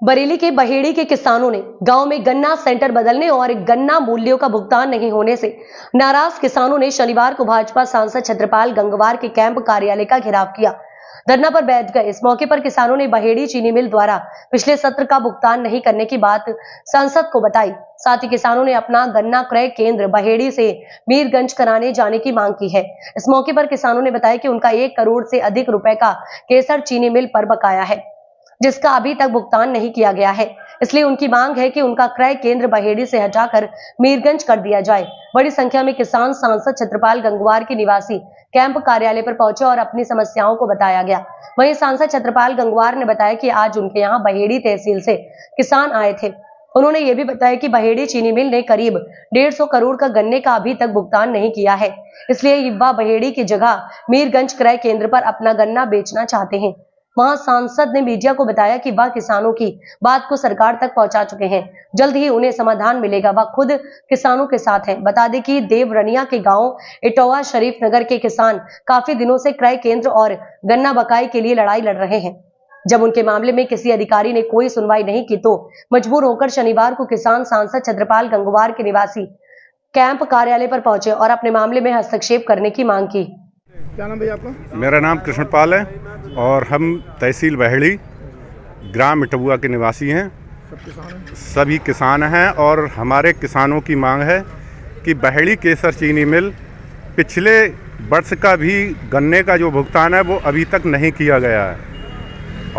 बरेली के बहेड़ी के किसानों ने गांव में गन्ना सेंटर बदलने और गन्ना मूल्यों का भुगतान नहीं होने से नाराज किसानों ने शनिवार को भाजपा सांसद छत्रपाल गंगवार के कैंप कार्यालय का घेराव किया। धरना पर बैठ गए। इस मौके पर किसानों ने बहेड़ी चीनी मिल द्वारा पिछले सत्र का भुगतान नहीं करने की बात सांसद को बताई। साथ ही किसानों ने अपना गन्ना क्रय केंद्र बहेड़ी से मीरगंज कराने जाने की मांग की है। इस मौके पर किसानों ने बताया कि उनका 1 करोड़ से अधिक रुपए का केसर चीनी मिल पर बकाया है, जिसका अभी तक भुगतान नहीं किया गया है। इसलिए उनकी मांग है कि उनका क्रय केंद्र बहेड़ी से हटाकर मीरगंज कर दिया जाए। बड़ी संख्या में किसान सांसद छत्रपाल गंगवार के निवासी कैंप कार्यालय पर पहुंचे और अपनी समस्याओं को बताया गया। वहीं सांसद छत्रपाल गंगवार ने बताया कि आज उनके यहाँ बहेड़ी तहसील से किसान आए थे। उन्होंने ये भी बताया कि बहेड़ी चीनी मिल ने करीब 150 करोड़ का गन्ने का अभी तक भुगतान नहीं किया है, इसलिए वह बहेड़ी की जगह मीरगंज क्रय केंद्र पर अपना गन्ना बेचना चाहते हैं। वहां सांसद ने मीडिया को बताया कि वह किसानों की बात को सरकार तक पहुंचा चुके हैं, जल्द ही उन्हें समाधान मिलेगा। वह खुद किसानों के साथ हैं। बता दें कि देवरनिया के गांव इटौवा शरीफ नगर के किसान काफी दिनों से क्रय केंद्र और गन्ना बकाई के लिए लड़ाई लड़ रहे हैं। जब उनके मामले में किसी अधिकारी ने कोई सुनवाई नहीं की तो मजबूर होकर शनिवार को किसान सांसद छत्रपाल गंगवार के निवासी कैंप कार्यालय पर पहुंचे और अपने मामले में हस्तक्षेप करने की मांग की। क्या नाम भैया आपका? मेरा नाम कृष्णपाल है और हम तहसील बहेड़ी ग्राम इटौवा के निवासी हैं। सभी किसान हैं और हमारे किसानों की मांग है कि बहेड़ी केसर चीनी मिल पिछले वर्ष का भी गन्ने का जो भुगतान है वो अभी तक नहीं किया गया है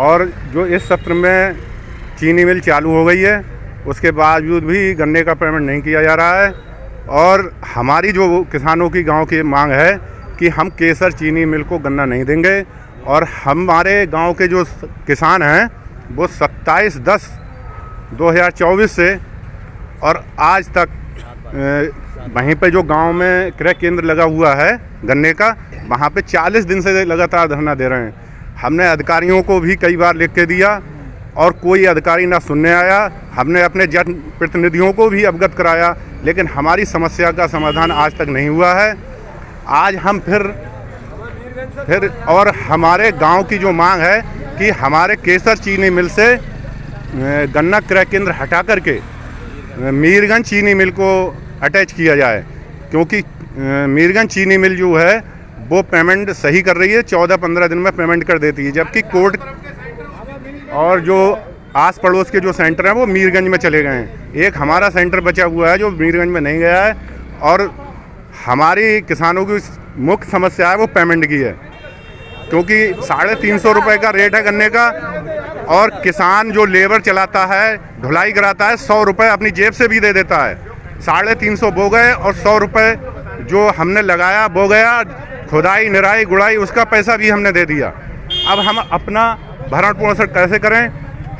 और जो इस सत्र में चीनी मिल चालू हो गई है उसके बावजूद भी गन्ने का पेमेंट नहीं किया जा रहा है। और हमारी जो किसानों की गांव की मांग है कि हम केसर चीनी मिल को गन्ना नहीं देंगे और हमारे गांव के जो किसान हैं वो 27/10/2024 से और आज तक वहीं पे जो गांव में क्रय केंद्र लगा हुआ है गन्ने का, वहाँ पे 40 दिन से लगातार धरना दे रहे हैं। हमने अधिकारियों को भी कई बार लिख के दिया और कोई अधिकारी ना सुनने आया। हमने अपने जनप्रतिनिधियों को भी अवगत कराया, लेकिन हमारी समस्या का समाधान आज तक नहीं हुआ है। आज हम फिर और हमारे गांव की जो मांग है कि हमारे केसर चीनी मिल से गन्ना क्रय केंद्र हटा करके मीरगंज चीनी मिल को अटैच किया जाए, क्योंकि मीरगंज चीनी मिल जो है वो पेमेंट सही कर रही है, 14-15 दिन में पेमेंट कर देती है, जबकि कोर्ट और जो आस पड़ोस के जो सेंटर हैं वो मीरगंज में चले गए हैं। एक हमारा सेंटर बचा हुआ है जो मीरगंज में नहीं गया है और हमारी किसानों की मुख्य समस्या है वो पेमेंट की है, क्योंकि 350 रुपये का रेट है गन्ने का और किसान जो लेबर चलाता है, ढुलाई कराता है, 100 रुपये अपनी जेब से भी दे देता है। 350 बो गए और 100 रुपये जो हमने लगाया बो गया, खुदाई निराई गुड़ाई उसका पैसा भी हमने दे दिया। अब हम अपना भरण पोषण कैसे करें?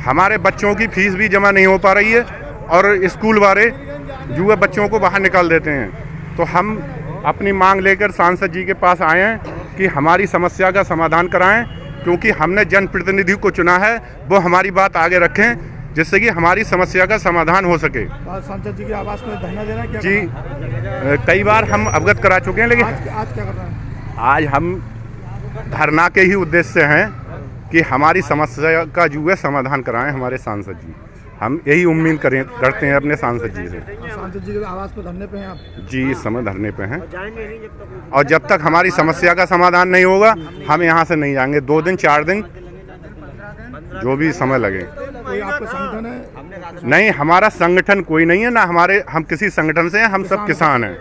हमारे बच्चों की फीस भी जमा नहीं हो पा रही है और स्कूल वाले युवा बच्चों को बाहर निकाल देते हैं। तो हम अपनी मांग लेकर सांसद जी के पास आए हैं कि हमारी समस्या का समाधान कराएं, क्योंकि हमने जनप्रतिनिधि को चुना है, वो हमारी बात आगे रखें जिससे कि हमारी समस्या का समाधान हो सके। सांसद जी के आवास में धरना देना क्या जी कई बार हम अवगत करा चुके हैं, लेकिन आज क्या कर रहे हैं? आज हम धरना के ही उद्देश्य से हैं कि हमारी समस्या का जो है समाधान कराएं हमारे सांसद जी। हम यही उम्मीद करते हैं अपने सांसद जी से। सांसद जी के आवास पर धरने पे हैं आप? जी इस समय धरने पे हैं और जब तक हमारी समस्या का समाधान नहीं होगा हम यहाँ से नहीं जाएंगे। 2 दिन 4 दिन जो भी समय लगे। कोई आपका संगठन है? नहीं, हमारा संगठन कोई नहीं है, ना हम किसी संगठन से हैं, हम सब किसान हैं।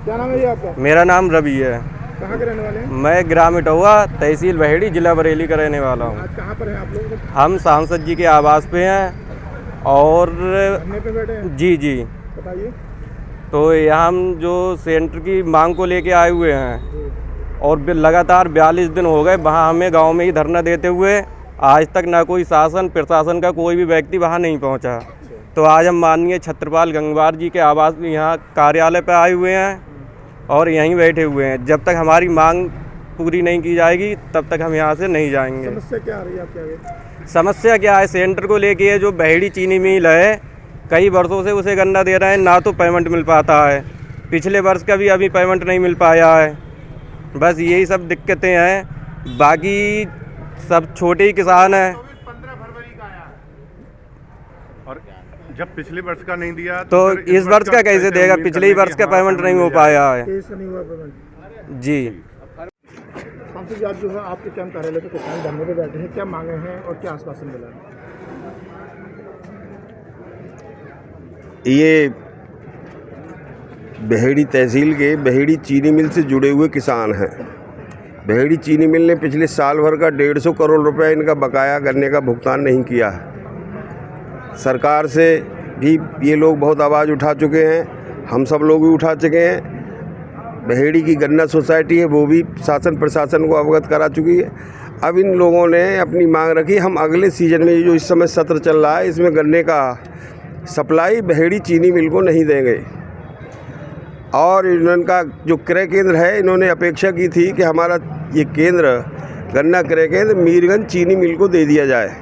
क्या नाम है ये आपका? मेरा नाम रवि है। कहाँ के रहने वाले हैं? मैं ग्राम इटौवा तहसील बहेड़ी जिला बरेली का रहने वाला हूँ। आज कहाँ पर हैं आप लोग? हम सांसद जी के आवास पे हैं और धरने पे बैठे हैं? जी बताइए। तो यहाँ हम जो सेंटर की मांग को लेके आए हुए हैं और लगातार 42 दिन हो गए वहाँ हमें गांव में ही धरना देते हुए। आज तक ना कोई शासन प्रशासन का कोई भी व्यक्ति वहाँ नहीं पहुँचा। तो आज हम माननीय छत्रपाल गंगवार जी के आवास यहाँ कार्यालय पे आए हुए हैं और यहीं बैठे हुए हैं। जब तक हमारी मांग पूरी नहीं की जाएगी तब तक हम यहाँ से नहीं जाएंगे। समस्या क्या आ रही है आपके आगे? समस्या क्या है? सेंटर को लेके है जो बहेड़ी चीनी मिल है, कई वर्षों से उसे गन्ना दे रहे हैं, ना तो पेमेंट मिल पाता है। पिछले वर्ष का भी अभी पेमेंट नहीं मिल पाया है। बस यही सब दिक्कतें हैं, बाकी सब छोटे ही किसान हैं। जब पिछले वर्ष का नहीं दिया तो फिर इस वर्ष का कैसे देगा? उम्मीद पिछले ही करने वर्ष की का हमारा पेमेंट काम नहीं हो मिल जाए। पाया है तेईस से नहीं हुआ पेमेंट। जी। सांसद जी आज जो है आपके कैंप कार्यालय पे किसान धरने पे बैठे हैं, क्या मांगे हैं और क्या आश्वासन मिला है? ये बहेड़ी तहसील के बहेड़ी चीनी मिल से जुड़े हुए किसान हैं। बहेड़ी चीनी मिल ने पिछले साल भर का 150 करोड़ रुपए इनका बकाया गन्ने का भुगतान नहीं किया है। सरकार से भी ये लोग बहुत आवाज़ उठा चुके हैं, हम सब लोग भी उठा चुके हैं। बहेड़ी की गन्ना सोसाइटी है वो भी शासन प्रशासन को अवगत करा चुकी है। अब इन लोगों ने अपनी मांग रखी, हम अगले सीजन में जो इस समय सत्र चल रहा है इसमें गन्ने का सप्लाई बहेड़ी चीनी मिल को नहीं देंगे। और इनका जो क्रय केंद्र है, इन्होंने अपेक्षा की थी कि हमारा ये केंद्र गन्ना क्रय केंद्र मीरगंज चीनी मिल को दे दिया जाए।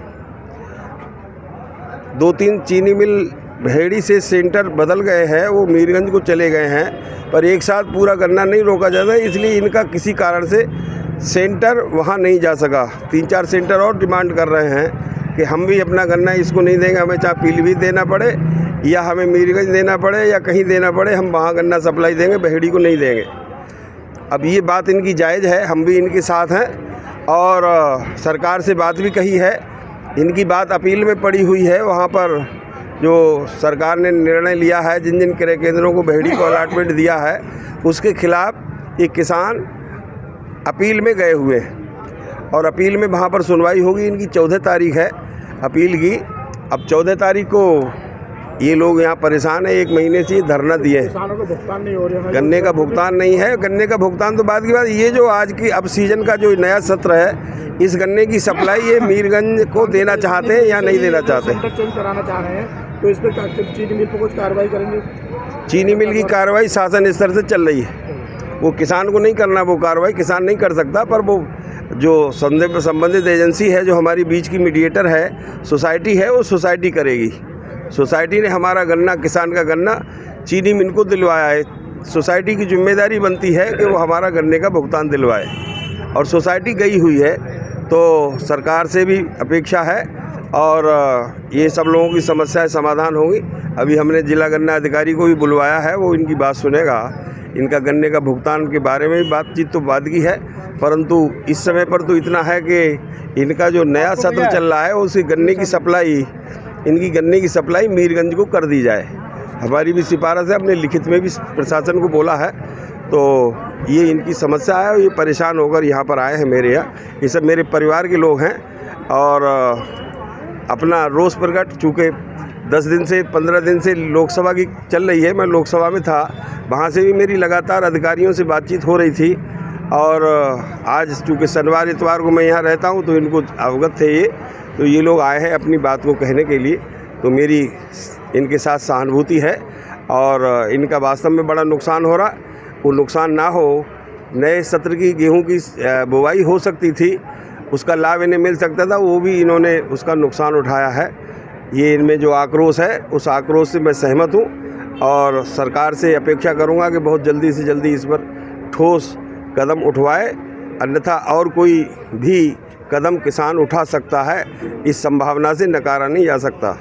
2-3 चीनी मिल बहेड़ी से सेंटर बदल गए हैं, वो मीरगंज को चले गए हैं, पर एक साथ पूरा गन्ना नहीं रोका जाता, इसलिए इनका किसी कारण से सेंटर वहाँ नहीं जा सका। 3-4 सेंटर और डिमांड कर रहे हैं कि हम भी अपना गन्ना इसको नहीं देंगे, हमें चाहे पीलीभीत देना पड़े या हमें मीरगंज देना पड़े या कहीं देना पड़े, हम वहाँ गन्ना सप्लाई देंगे, बहेड़ी को नहीं देंगे। अब ये बात इनकी जायज़ है, हम भी इनके साथ हैं और सरकार से बात भी कही है। इनकी बात अपील में पड़ी हुई है, वहाँ पर जो सरकार ने निर्णय लिया है, जिन जिन क्रय केंद्रों को बहेड़ी को अलॉटमेंट दिया है उसके खिलाफ ये किसान अपील में गए हुए हैं और अपील में वहाँ पर सुनवाई होगी। इनकी 14 तारीख है अपील की। अब 14 तारीख को ये लोग यहाँ परेशान है, 1 महीने से धरना दिए हैं। किसानों को भुगतान नहीं हो रहा है, गन्ने का भुगतान नहीं है। गन्ने का भुगतान तो बाद की बात, ये जो आज की अब सीजन का जो नया सत्र है, इस गन्ने की सप्लाई ये मीरगंज को देना चाहते हैं या नहीं देना चाहते हैं। सेंटर चेंज कराना चाह रहे हैं तो इस पर चीनी मिल पर कुछ कार्रवाई करेंगे? चीनी मिल की कार्रवाई शासन स्तर से चल रही है, वो किसान को नहीं करना, वो कार्रवाई किसान नहीं कर सकता, पर वो जो संबंधित एजेंसी है, जो हमारी बीच की मीडिएटर है, सोसाइटी है, वो सोसाइटी करेगी। सोसाइटी ने हमारा गन्ना, किसान का गन्ना चीनी मिल को दिलवाया है। सोसाइटी की जिम्मेदारी बनती है कि वो हमारा गन्ने का भुगतान दिलवाए और सोसाइटी गई हुई है, तो सरकार से भी अपेक्षा है और ये सब लोगों की समस्याएं समाधान होंगी। अभी हमने जिला गन्ना अधिकारी को भी बुलवाया है, वो इनकी बात सुनेगा। इनका गन्ने का भुगतान के बारे में भी बातचीत तो बाद की है, परंतु इस समय पर तो इतना है कि इनका जो नया सत्र चल रहा है उसकी गन्ने की सप्लाई, इनकी गन्ने की सप्लाई मीरगंज को कर दी जाए। हमारी भी सिफारिश है, हमने लिखित में भी प्रशासन को बोला है। तो ये इनकी समस्या है, ये परेशान होकर यहाँ पर आए हैं मेरे यहाँ। ये सब मेरे परिवार के लोग हैं और अपना रोष प्रकट, चूँकि 10 दिन से 15 दिन से लोकसभा की चल रही है, मैं लोकसभा में था, वहाँ से भी मेरी लगातार अधिकारियों से बातचीत हो रही थी और आज चूँकि शनिवार इतवार को मैं यहाँ रहता हूँ तो इनको अवगत थे ये, तो ये लोग आए हैं अपनी बात को कहने के लिए। तो मेरी इनके साथ सहानुभूति है और इनका वास्तव में बड़ा नुकसान हो रहा, वो नुकसान ना हो। नए सत्र की गेहूं की बुवाई हो सकती थी, उसका लाभ इन्हें मिल सकता था, वो भी इन्होंने उसका नुकसान उठाया है। ये इनमें जो आक्रोश है, उस आक्रोश से मैं सहमत हूँ और सरकार से अपेक्षा करूँगा कि बहुत जल्दी से जल्दी इस पर ठोस कदम उठवाए, अन्यथा और कोई भी कदम किसान उठा सकता है, इस संभावना से नकारा नहीं जा सकता।